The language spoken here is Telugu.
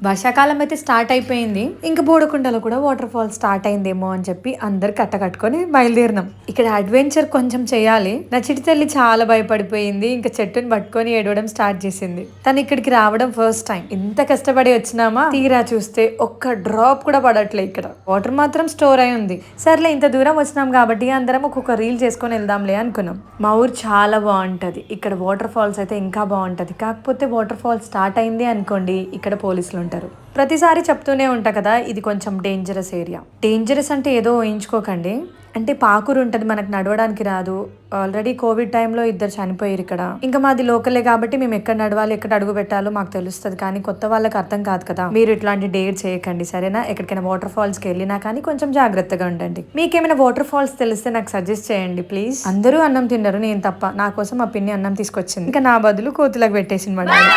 వర్షాకాలం అయితే స్టార్ట్ అయిపోయింది. ఇంకా బోడకుండలో కూడా వాటర్ ఫాల్ స్టార్ట్ అయిందేమో అని చెప్పి అందరు కట్టుకొని బయలుదేరినాం. ఇక్కడ అడ్వెంచర్ కొంచెం చేయాలి. నా చిటి తల్లి చాలా భయపడిపోయింది. ఇంకా చెట్టుని పట్టుకొని ఏడవడం స్టార్ట్ చేసింది. తను ఇక్కడికి రావడం ఫస్ట్ టైం. ఇంత కష్టపడి వచ్చినామా, తీరా చూస్తే ఒక్క డ్రాప్ కూడా పడట్లే. ఇక్కడ వాటర్ మాత్రం స్టోర్ అయి ఉంది. సర్లే ఇంత దూరం వచ్చినాం కాబట్టి అందరం ఒక్కొక్క రీల్ చేసుకొని వెళ్దాంలే అనుకున్నాం. మా ఊరు చాలా బాగుంటది. ఇక్కడ వాటర్ ఫాల్స్ అయితే ఇంకా బాగుంటది. కాకపోతే వాటర్ ఫాల్ స్టార్ట్ అయింది అనుకోండి, ఇక్కడ పోలీసులు ఉంటారు. ప్రతిసారి చెప్తూనే ఉంటా కదా, ఇది కొంచెం డేంజరస్ ఏరియా. డేంజరస్ అంటే ఏదో ఊహించుకోకండి. అంటే పాకురు ఉంటుంది, మనకు నడవడానికి రాదు. ఆల్రెడీ కోవిడ్ టైంలో 2 చనిపోయారు ఇక్కడ. ఇంకా మాది లోకలే కాబట్టి మేము ఎక్కడ నడవాలి, ఎక్కడ అడుగు పెట్టాలో మాకు తెలుస్తుంది. కానీ కొత్త వాళ్ళకి అర్థం కాదు కదా. మీరు ఇట్లాంటి డేర్ చేయకండి, సరేనా? ఎక్కడికైనా వాటర్ ఫాల్స్ కి వెళ్ళినా కానీ కొంచెం జాగ్రత్తగా ఉండండి. మీకేమైనా వాటర్ ఫాల్స్ తెలిస్తే నాకు సజెస్ట్ చేయండి ప్లీజ్. అందరూ అన్నం తిన్నారు, నేను తప్ప. నా కోసం మా పిన్ని అన్నం తీసుకొచ్చింది. ఇంకా నా బదులు కోతులకు పెట్టేసింది మా డాడీ.